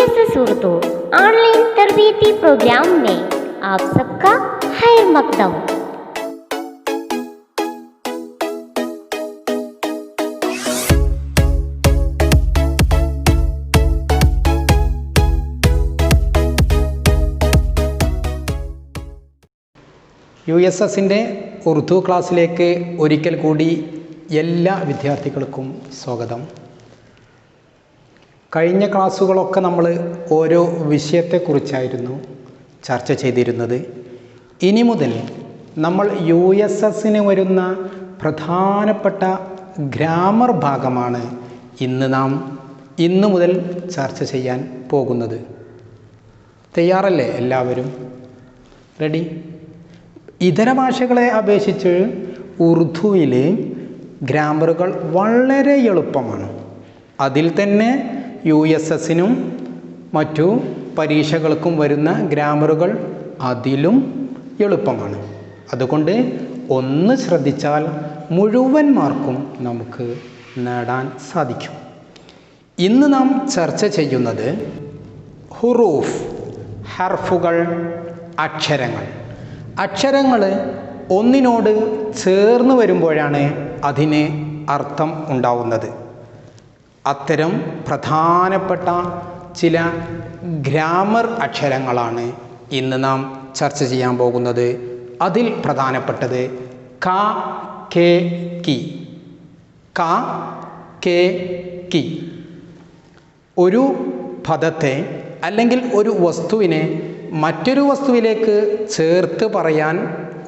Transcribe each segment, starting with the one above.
USS Urdu online तरबीती programme में आप सबका खैर मकदम। USSൻ്റെ ഉറുദു ക്ലാസ്സിലേക്ക് ഒരിക്കൽ കൂടി എല്ലാ വിദ്യാർത്ഥികൾക്കും സ്വാഗതം. കഴിഞ്ഞ ക്ലാസ്സുകളൊക്കെ നമ്മൾ ഓരോ വിഷയത്തെക്കുറിച്ചായിരുന്നു ചർച്ച ചെയ്തിരുന്നത്. ഇനി മുതൽ നമ്മൾ USSന് വരുന്ന പ്രധാനപ്പെട്ട ഗ്രാമർ ഭാഗമാണ് ഇന്ന് മുതൽ ചർച്ച ചെയ്യാൻ പോകുന്നത്. തയ്യാറല്ലേ എല്ലാവരും? റെഡി? ഇതര ഭാഷകളെ അപേക്ഷിച്ച് ഉറുദുവിൽ ഗ്രാമറുകൾ വളരെ എളുപ്പമാണ്. അതിൽ തന്നെ USSനും മറ്റു പരീക്ഷകൾക്കും വരുന്ന ഗ്രാമറുകൾ അതിലും എളുപ്പമാണ്. അതുകൊണ്ട് ഒന്ന് ശ്രദ്ധിച്ചാൽ മുഴുവൻ മാർക്കും നമുക്ക് നേടാൻ സാധിക്കും. ഇന്ന് നാം ചർച്ച ചെയ്യുന്നത് ഹുറൂഫ്, ഹർഫുകൾ, അക്ഷരങ്ങൾ ഒന്നിനോട് ചേർന്ന് വരുമ്പോഴാണ് അതിന് അർത്ഥം ഉണ്ടാവുന്നത്. അത്തരം പ്രധാനപ്പെട്ട ചില ഗ്രാമർ അക്ഷരങ്ങളാണ് ഇന്ന് നാം ചർച്ച ചെയ്യാൻ പോകുന്നത്. അതിൽ പ്രധാനപ്പെട്ടത് ക, കെ, കി. ക, കെ, കി. ഒരു പദത്തെ അല്ലെങ്കിൽ ഒരു വസ്തുവിനെ മറ്റൊരു വസ്തുവിലേക്ക് ചേർത്ത് പറയാൻ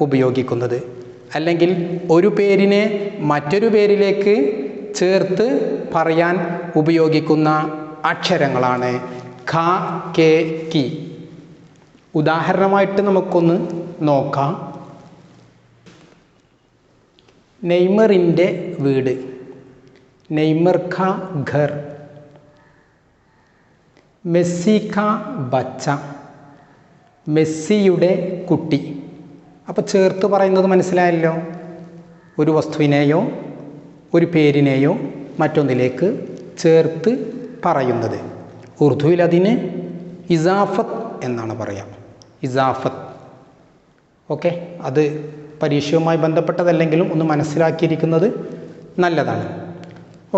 ഉപയോഗിക്കുന്നത്, അല്ലെങ്കിൽ ഒരു പേരിനെ മറ്റൊരു പേരിലേക്ക് ചേർത്ത് പറയാൻ ഉപയോഗിക്കുന്ന അക്ഷരങ്ങളാണ് ഖ, കെ, കി. ഉദാഹരണമായിട്ട് നമുക്കൊന്ന് നോക്കാം. നെയ്മറിൻ്റെ വീട്, നെയ്മർ ഖ ഘർ. മെസ്സി ഖ ബച്ച, മെസ്സിയുടെ കുട്ടി. അപ്പോൾ ചേർത്ത് പറയുന്നത് മനസ്സിലായല്ലോ. ഒരു വസ്തുവിനെയോ ഒരു പേരിനെയോ മറ്റൊന്നിലേക്ക് ചേർത്ത് പറയുന്നത്. ഉറുദുവിൽ അതിന് ഇസാഫത്ത് എന്നാണ് പറയുക. ഇസാഫത്ത്. ഓക്കെ, അത് പരീക്ഷയുമായി ബന്ധപ്പെട്ടതല്ലെങ്കിലും ഒന്ന് മനസ്സിലാക്കിയിരിക്കുന്നത് നല്ലതാണ്.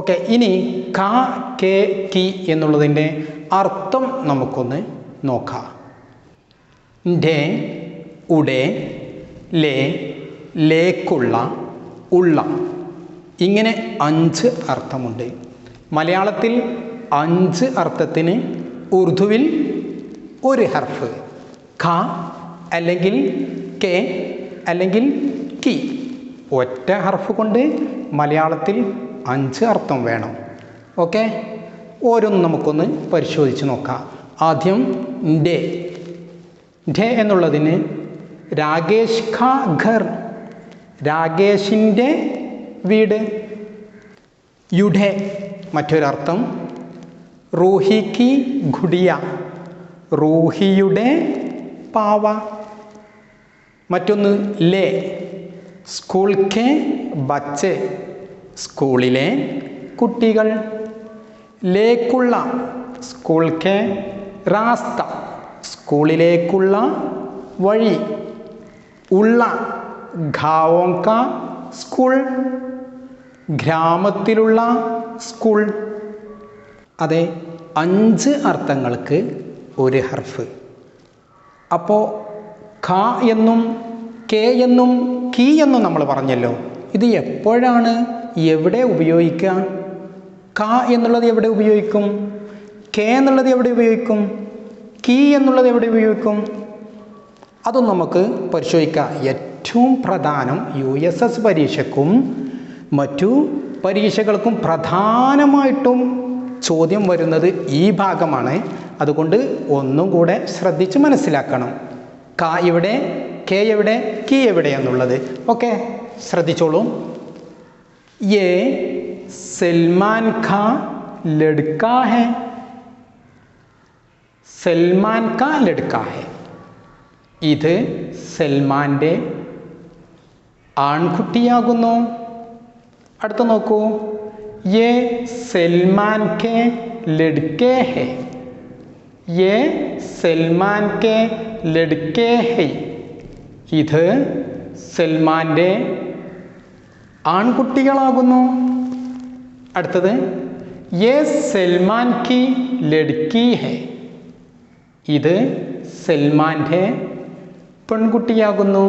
ഓക്കെ, ഇനി ക, കെ, കി എന്നുള്ളതിൻ്റെ അർത്ഥം നമുക്കൊന്ന് നോക്കാം. ൻ്റെ, ഉടെ, ലേ, ലേക്കുള്ള, ഉള്ള. ഇങ്ങനെ 5 അർത്ഥമുണ്ട്. മലയാളത്തിൽ 5 അർത്ഥത്തിന് ഉറുദുവിൽ ഒരു ഹർഫ് ഖ അല്ലെങ്കിൽ കെ അല്ലെങ്കിൽ കി. ഒറ്റ ഹർഫ് കൊണ്ട് മലയാളത്തിൽ 5 അർത്ഥം വേണം. ഓക്കെ, ഓരോന്നും നമുക്കൊന്ന് പരിശോധിച്ച് നോക്കാം. ആദ്യം ൻ്റെ. ഢെ എന്നുള്ളതിന് രാകേഷ് ഖ ഘർ, രാകേഷിൻ്റെ വീട്. യുടെ മറ്റൊരർത്ഥം റൂഹി കി ഗുഡിയ, റൂഹിയുടെ പാവ. മറ്റൊന്ന് ലേ, സ്കൂൾ കെ ബച്ചെ, സ്കൂളിലെ കുട്ടികൾ. ലേക്കുള്ള, സ്കൂൾ കെ റാസ്ത, സ്കൂളിലേക്കുള്ള വഴി. ഉള്ള, ഗാവോം കാ സ്കൂൾ, ഗ്രാമത്തിലുള്ള സ്കൂൾ. അതെ, 5 അർത്ഥങ്ങൾക്ക് ഒരു ഹർഫ്. അപ്പോൾ ഖ എന്നും കെ എന്നും കി എന്നും നമ്മൾ പറഞ്ഞല്ലോ. ഇത് എപ്പോഴാണ് എവിടെ ഉപയോഗിക്കുക? ഖ എന്നുള്ളത് എവിടെ ഉപയോഗിക്കും? കെ എന്നുള്ളത് എവിടെ ഉപയോഗിക്കും? കി എന്നുള്ളത് എവിടെ ഉപയോഗിക്കും? അതും നമുക്ക് പരിശോധിക്കാം. ഏറ്റവും പ്രധാനം USS പരീക്ഷയ്ക്കും മറ്റു പരീക്ഷകൾക്കും പ്രധാനമായിട്ടും ചോദ്യം വരുന്നത് ഈ ഭാഗമാണ്. അതുകൊണ്ട് ഒന്നും കൂടെ ശ്രദ്ധിച്ച് മനസ്സിലാക്കണം. ക എവിടെ, കെ എവിടെ, കി എവിടെ എന്നുള്ളത്. ഓക്കെ, ശ്രദ്ധിച്ചോളൂ. യേ സൽമാൻ ഖാ ലഡ്കാ ഹെ, സൽമാൻ ക ലഡ്ക ഹെ. ഇത് സൽമാൻ്റെ ആൺകുട്ടിയാകുന്നു. അടുത്ത നോക്കൂ. യേ സൽമാൻ കെ ലഡ്കെ ഹെ. യേ സൽമാൻ കെ ലഡ്കേ ഹൈ. ഇത് സൽമാൻ്റെ ആൺകുട്ടികളാകുന്നു. അടുത്തത് യേ സൽമാൻ കി ലഡ്കി ഹൈ. ഇത് സൽമാൻ്റെ പെൺകുട്ടിയാകുന്നു.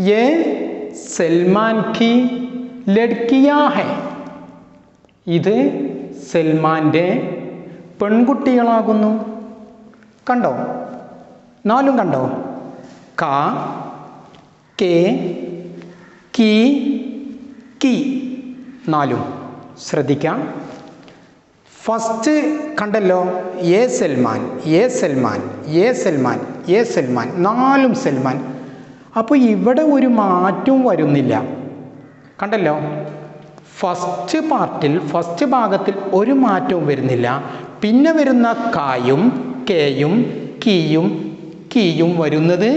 യേ സൽമാൻ കി ലഡ്കിയാ ഹൈ. ഇത് സൽമാൻ്റെ പെൺകുട്ടികളാകുന്നു. കണ്ടോ? നാലും കണ്ടോ? കാ, കെ, കി, കി, നാലും ശ്രദ്ധിക്കാം. ഫസ്റ്റ് കണ്ടല്ലോ, യേ സൽമാൻ, യേ സൽമാൻ, യേ സൽമാൻ, യേ സൽമാൻ, നാലും സൽമാൻ. അപ്പോൾ ഇവിടെ ഒരു മാറ്റവും വരുന്നില്ല. കണ്ടല്ലോ, ഫസ്റ്റ് പാർട്ടിൽ, ഫസ്റ്റ് ഭാഗത്തിൽ ഒരു മാറ്റവും വരുന്നില്ല. പിന്നെ വരുന്ന കായും കേയും കീയും കീയും വരുന്നത്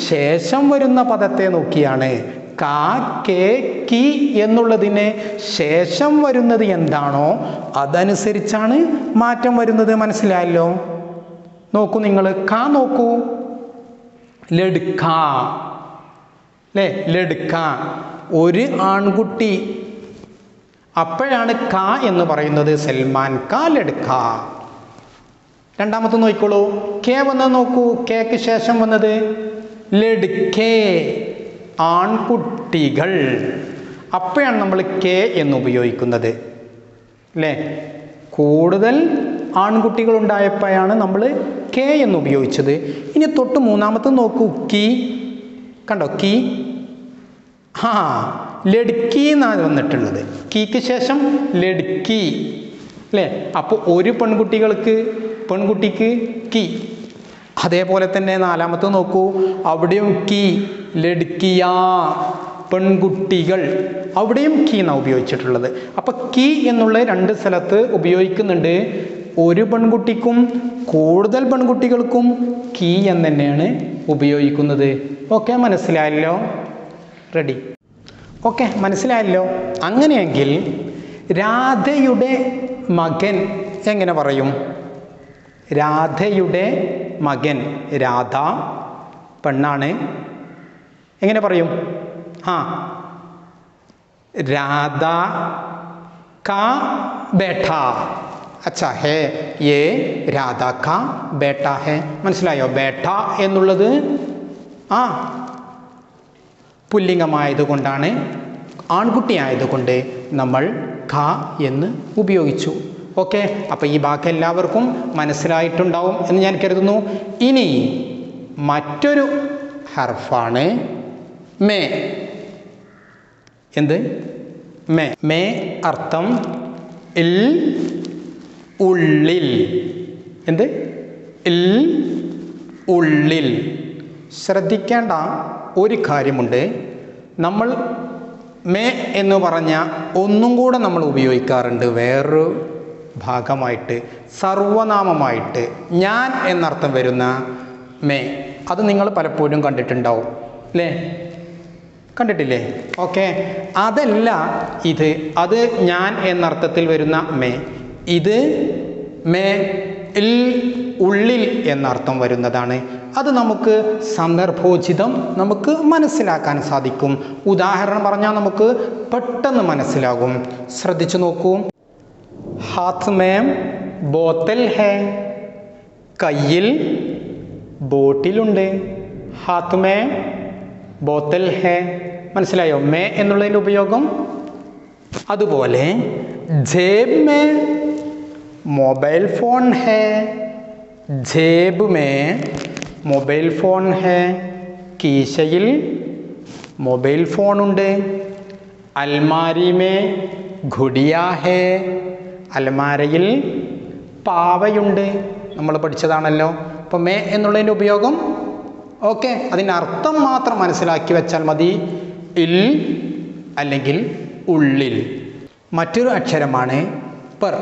ശേഷം വരുന്ന പദത്തെ നോക്കിയാണ്. കാ, കെ, കി എന്നുള്ളതിന് ശേഷം വരുന്നത് എന്താണോ അതനുസരിച്ചാണ് മാറ്റം വരുന്നത്. മനസ്സിലായല്ലോ? നോക്കൂ, നിങ്ങൾ കാ നോക്കൂ. ലഡ്ക അല്ലേ? ലഡ്ക, ഒരു ആൺകുട്ടി. അപ്പോഴാണ് കാ എന്ന് പറയുന്നത്. സൽമാൻ കാ ലഡ്ക. രണ്ടാമത്തെ നോക്കിക്കോളൂ. കെ വന്നത് നോക്കൂ. കേക്ക് ശേഷം വന്നത് ലഡ്കേ, ആൺകുട്ടികൾ. അപ്പോഴാണ് നമ്മൾ കെ എന്ന് ഉപയോഗിക്കുന്നത് അല്ലേ? കൂടുതൽ ആൺകുട്ടികൾ ഉണ്ടായപ്പോഴാണ് നമ്മൾ കെ എന്ന് ഉപയോഗിച്ചത്. ഇനി തൊട്ട് മൂന്നാമത്തെ നോക്കൂ. കി, കണ്ടോ? കി, ആ ലഡ്കി എന്നാണ് വന്നിട്ടുള്ളത്. കീക്ക് ശേഷം ലഡ്കി അല്ലേ? അപ്പോൾ ഒരു പെൺകുട്ടിക്ക് കി. അതേപോലെ തന്നെ നാലാമത്തെ നോക്കൂ. അവിടെയും കി, ലഡ്കിയാ, പെൺകുട്ടികൾ. അവിടെയും കീ എന്നാണ് ഉപയോഗിച്ചിട്ടുള്ളത്. അപ്പോൾ കീ എന്നുള്ള രണ്ട് സ്ഥലത്ത് ഉപയോഗിക്കുന്നുണ്ട്. ഒരു പെൺകുട്ടിക്കും കൂടുതൽ പെൺകുട്ടികൾക്കും കീ എന്ന് തന്നെയാണ് ഉപയോഗിക്കുന്നത്. ഓക്കെ, മനസ്സിലായല്ലോ? റെഡി? ഓക്കെ, മനസ്സിലായല്ലോ? അങ്ങനെയെങ്കിൽ രാധയുടെ മകൻ എങ്ങനെ പറയും? രാധയുടെ മകൻ, രാധ പെണ്ണാണ്. എങ്ങനെ പറയും? രാധ കാ ബേട്ട. അച്ഛാ ഹേ, യേ രാധ കാ ബേട്ട ഹേ. മനസ്സിലായോ? ബേട്ട എന്നുള്ളത് പുല്ലിംഗമായതുകൊണ്ടാണ്, ആൺകുട്ടി ആയതുകൊണ്ട് നമ്മൾ ഖ എന്ന് ഉപയോഗിച്ചു. ഓക്കെ, അപ്പോൾ ഈ വാക്ക് എല്ലാവർക്കും മനസ്സിലായിട്ടുണ്ടാവും എന്ന് ഞാൻ കരുതുന്നു. ഇനി മറ്റൊരു ഹർഫാണ് മേ. എന്ത്? മേ. മേ അർത്ഥം ഇൽ, ഉള്ളിൽ. എന്ത്? ഇൽ, ഉള്ളിൽ. ശ്രദ്ധിക്കേണ്ട ഒരു കാര്യമുണ്ട്. നമ്മൾ മേ എന്ന് പറഞ്ഞ ഒന്നും കൂടെ നമ്മൾ ഉപയോഗിക്കാറുണ്ട് വേറൊരു ഭാഗമായിട്ട്, സർവനാമമായിട്ട്, ഞാൻ എന്നർത്ഥം വരുന്ന മേ. അത് നിങ്ങൾ പലപ്പോഴും കണ്ടിട്ടുണ്ടാവും അല്ലേ? കണ്ടിട്ടില്ലേ? ഓക്കെ, അതല്ല ഇത്. അത് ഞാൻ എന്നർത്ഥത്തിൽ വരുന്ന മേ. ഇത് മേ ഇൽ, ഉള്ളിൽ എന്നർത്ഥം വരുന്നതാണ്. അത് നമുക്ക് സന്ദർഭോചിതം നമുക്ക് മനസ്സിലാക്കാൻ സാധിക്കും. ഉദാഹരണം പറഞ്ഞാൽ നമുക്ക് പെട്ടെന്ന് മനസ്സിലാകും. ശ്രദ്ധിച്ചു നോക്കൂ. ഹാത്ത് മേ ബോത്തൽ ഹേ. കയ്യിൽ ബോട്ടിലുണ്ട്. ഹാത്ത് മേ ബോത്തൽ ഹേ. മനസ്സിലായോ മേ എന്നുള്ളതിൻ്റെ ഉപയോഗം? അതുപോലെ ജേബ് മേ മൊബൈൽ ഫോൺ ഹേ. ജേബ് മേ മൊബൈൽ ഫോൺ ഹേ. കീശയിൽ മൊബൈൽ ഫോണുണ്ട്. അൽമാരി മേ ഘുടിയാ ഹേ. അൽമാരയിൽ പാവയുണ്ട്. നമ്മൾ പഠിച്ചതാണല്ലോ. അപ്പോൾ മേ എന്നുള്ളതിൻ്റെ ഉപയോഗം ഓക്കെ, അതിൻ്റെ അർത്ഥം മാത്രം മനസ്സിലാക്കി വെച്ചാൽ മതി. ഇൽ അല്ലെങ്കിൽ ഉള്ളിൽ. മറ്റൊരു അക്ഷരമാണ് പെർ.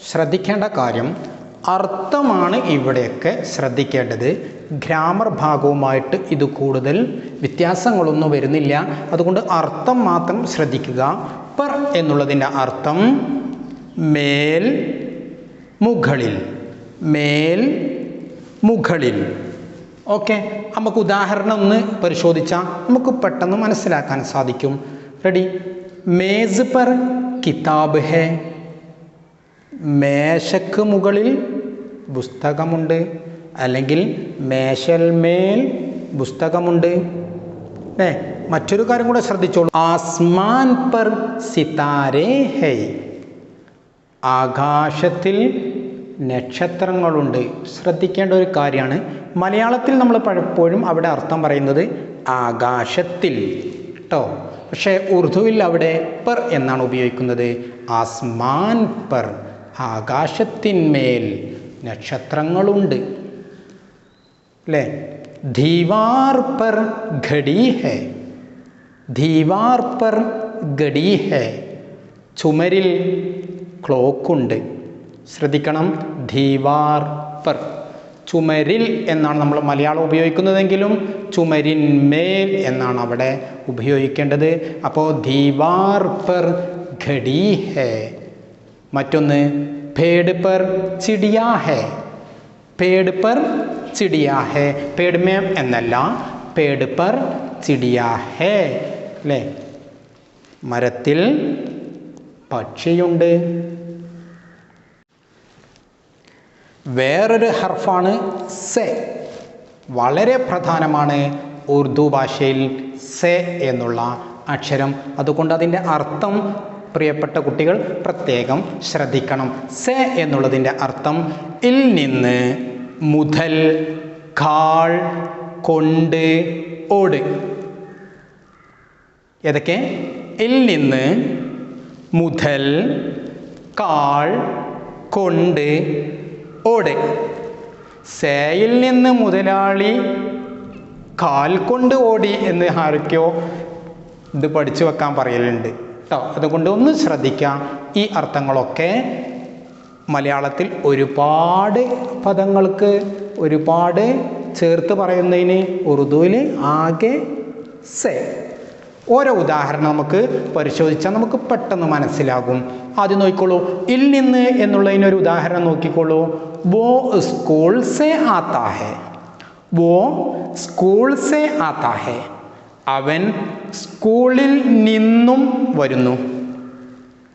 ശ്രദ്ധിക്കേണ്ട കാര്യം അർത്ഥമാണ് ഇവിടെയൊക്കെ ശ്രദ്ധിക്കേണ്ടത്. ഗ്രാമർ ഭാഗവുമായിട്ട് ഇത് കൂടുതൽ വ്യത്യാസങ്ങളൊന്നും വരുന്നില്ല. അതുകൊണ്ട് അർത്ഥം മാത്രം ശ്രദ്ധിക്കുക. പെർ എന്നുള്ളതിൻ്റെ അർത്ഥം മേൽ, മുകളിൽ. മേൽ, മുകളിൽ. ഓക്കെ, നമുക്ക് ഉദാഹരണം ഒന്ന് പരിശോധിച്ചാൽ നമുക്ക് പെട്ടെന്ന് മനസ്സിലാക്കാൻ സാധിക്കും. റെഡി? മേസ് പർ കിതാബ് ഹേ. മേശക്ക് മുകളിൽ പുസ്തകമുണ്ട്, അല്ലെങ്കിൽ മേശൽമേൽ പുസ്തകമുണ്ട്. മറ്റൊരു കാര്യം കൂടെ ശ്രദ്ധിച്ചോളൂ. ആസ്മാൻ പർ സിതാരേ ഹൈ. ആകാശത്തിൽ നക്ഷത്രങ്ങളുണ്ട്. ശ്രദ്ധിക്കേണ്ട ഒരു കാര്യമാണ്, മലയാളത്തിൽ നമ്മൾ പലപ്പോഴും അവിടെ അർത്ഥം പറയുന്നത് ആകാശത്തിൽ കേട്ടോ. പക്ഷേ ഉറുദുവിൽ അവിടെ പർ എന്നാണ് ഉപയോഗിക്കുന്നത്. ആസ്മാൻ പർ, ആകാശത്തിന്മേൽ നക്ഷത്രങ്ങളുണ്ട് അല്ലേ. ദീവാർ പർ ഘടി ഹേ. ദീവാർ പർ ഘടി ഹേ. ചുമരിൽ ക്ലോക്കുണ്ട്. ശ്രദ്ധിക്കണം, ദീവാർ പർ, ചുമരിൽ എന്നാണ് നമ്മൾ മലയാളം ഉപയോഗിക്കുന്നതെങ്കിലും ചുമരിന്മേൽ എന്നാണ് അവിടെ ഉപയോഗിക്കേണ്ടത്. അപ്പോൾ ദീവാർ പർ ഘടി ഹേ. മറ്റൊന്ന് പേട് പർ ചിടിയാ ഹേ. പേട് പർ ചിടിയാ ഹേ. പേട് മേം എന്നല്ല, പേട് പർ ചിടിയാ ഹേ അല്ലേ. മരത്തിൽ പക്ഷിയുണ്ട്. വേറൊരു ഹർഫാണ് സെ. വളരെ പ്രധാനമാണ് ഉറുദു ഭാഷയിൽ സെ എന്നുള്ള അക്ഷരം. അതുകൊണ്ട് അതിൻ്റെ അർത്ഥം പ്രിയപ്പെട്ട കുട്ടികൾ പ്രത്യേകം ശ്രദ്ധിക്കണം. സെ എന്നുള്ളതിൻ്റെ അർത്ഥം ഇൽ നിന്ന്, മുതൽ, കാൾ, കൊണ്ട്, ഓട്. ഏതൊക്കെ? ഇൽ നിന്ന്, മുതൽ, കാൾ, കൊണ്ട്, ഓട്. സേയിൽ നിന്ന് മുതലാളി കാൽ കൊണ്ട് ഓടി എന്ന് ആരൊക്കെയോ ഇത് പഠിച്ചു വെക്കാൻ പറയലുണ്ട് കേട്ടോ. അതുകൊണ്ട് ഒന്ന് ശ്രദ്ധിക്കാം. ഈ അർത്ഥങ്ങളൊക്കെ മലയാളത്തിൽ ഒരുപാട് പദങ്ങൾക്ക് ഒരുപാട് ചേർത്ത് പറയുന്നതിന് ഉറുദുവിൽ ആകെ സെ. ഓരോ ഉദാഹരണം നമുക്ക് പരിശോധിച്ചാൽ നമുക്ക് പെട്ടെന്ന് മനസ്സിലാകും. ആദ്യം നോക്കിക്കോളൂ, ഇൽ നിന്ന് എന്നുള്ളതിനൊരു ഉദാഹരണം നോക്കിക്കോളൂ. വോ സ്കൂൾ സെ ആത്താ ഹെ. വോ സ്കൂൾ സെ ആത്താ ഹെ. അവൻ സ്കൂളിൽ നിന്നും വരുന്നു.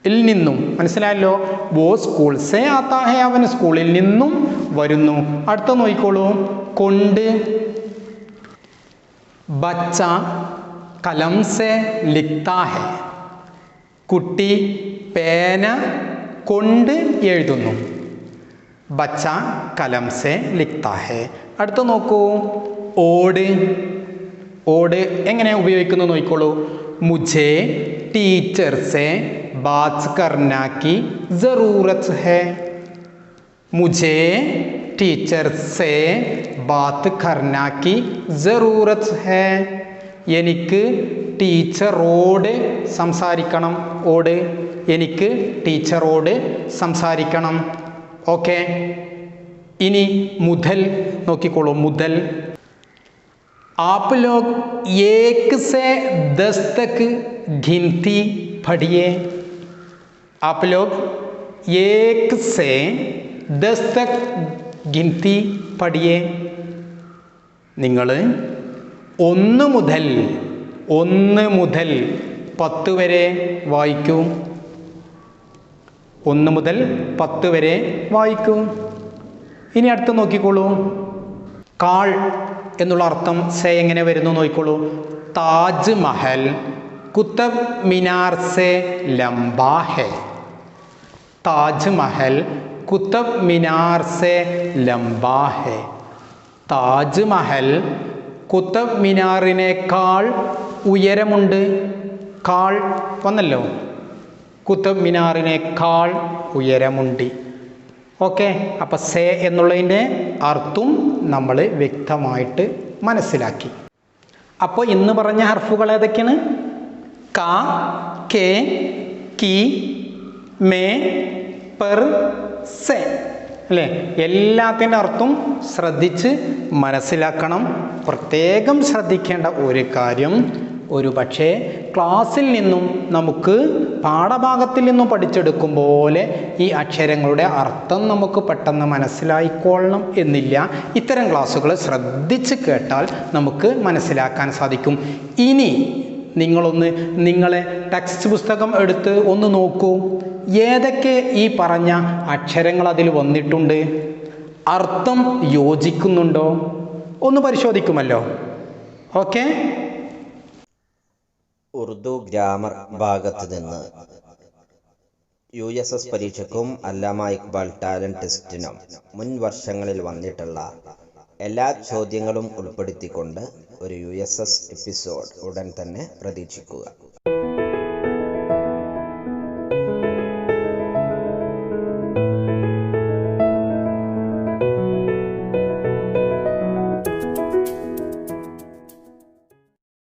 ഇൽ നിന്നും മനസ്സിലായല്ലോ. വോ സ്കൂൾ സെ ആത്താ ഹെ, അവൻ സ്കൂളിൽ നിന്നും വരുന്നു. അടുത്ത നോക്കിക്കോളൂ, കൊണ്ട്. ബച്ച കലം സെ ലിഖ്താ ഹെ. കുട്ടി പേന കൊണ്ട് എഴുതുന്നു. ബച്ച കലം സെ ലിഖ്താ ഹെ. അടുത്ത നോക്കൂ, ഓട്. ഓട് എങ്ങനെ ഉപയോഗിക്കുന്നു നോക്കിക്കോളൂ. മുझे टीचर से बात करना की ज़रूरत है. मुझे टीचर से बात करना की ज़रूरत है. എനിക്ക് ടീച്ചറോട് സംസാരിക്കണം. ഓട്, എനിക്ക് ടീച്ചറോട് സംസാരിക്കണം. ഓക്കെ, ഇനി മുതൽ നോക്കിക്കോളൂ. മുതൽ. आप लोग 1 से 10 तक गिनती पढ़िए. आप लोग 1 से 10 तक गिनती पढ़िए. നിങ്ങൾ 1 മുതൽ 10 വരെ വായിക്കൂ. 1 മുതൽ 10 വരെ വായിക്കൂ. ഇനി അടുത്ത് നോക്കിക്കോളൂ. കാൾ എന്നുള്ള അർത്ഥം സെ എങ്ങനെ വരുന്നു നോക്കിക്കോളൂ. താജ് മഹൽ കുത്തബ് മിനാർ സെ ലംബാ ഹെ. താജ് മഹൽ കുത്തബ് മിനാർ സെ ലംബാ ഹെ. താജ് മഹൽ കുത്തബ് മിനാറിനേക്കാൾ ഉയരമുണ്ട്. കാൾ വന്നല്ലോ. കുത്തബ് മിനാറിനേക്കാൾ ഉയരമുണ്ട്. ഓക്കെ, അപ്പം സെ എന്നുള്ളതിൻ്റെ അർത്ഥം നമ്മൾ വ്യക്തമായിട്ട് മനസ്സിലാക്കി. അപ്പോൾ ഇന്ന് പറഞ്ഞ ഹർഫുകൾ ഏതൊക്കെയാണ്? ക, കെ, കി, മേ, പെർ, സെ അല്ലേ? എല്ലാത്തിൻ്റെ അർത്ഥം ശ്രദ്ധിച്ച് മനസ്സിലാക്കണം. പ്രത്യേകം ശ്രദ്ധിക്കേണ്ട ഒരു കാര്യം, ഒരു പക്ഷേ ക്ലാസ്സിൽ നിന്നും നമുക്ക് പാഠഭാഗത്തിൽ നിന്നും പഠിച്ചെടുക്കും പോലെ ഈ അക്ഷരങ്ങളുടെ അർത്ഥം നമുക്ക് പെട്ടെന്ന് മനസ്സിലായിക്കൊള്ളണം എന്നില്ല. ഇത്തരം ക്ലാസ്സുകൾ ശ്രദ്ധിച്ച് കേട്ടാൽ നമുക്ക് മനസ്സിലാക്കാൻ സാധിക്കും. ഇനി നിങ്ങളെ ടെക്സ്റ്റ് പുസ്തകം എടുത്ത് ഒന്ന് നോക്കൂ. ഏതൊക്കെ ഈ പറഞ്ഞ അക്ഷരങ്ങൾ അതിൽ വന്നിട്ടുണ്ട്, അർത്ഥം യോജിക്കുന്നുണ്ടോ ഒന്ന് പരിശോധിക്കുമല്ലോ. ഓക്കെ, ഉറുദു ഗ്രാമർ ഭാഗത്ത് നിന്ന് USS പരീക്ഷയ്ക്കും അല്ലാമ ഇക്ബാൽ ടാലന്റ് ടെസ്റ്റിനും മുൻ വർഷങ്ങളിൽ വന്നിട്ടുള്ള എല്ലാ ചോദ്യങ്ങളും ഉൾപ്പെടുത്തിക്കൊണ്ട് ഒരു USS എപ്പിസോഡ് ഉടൻ തന്നെ പ്രതീക്ഷിക്കുക.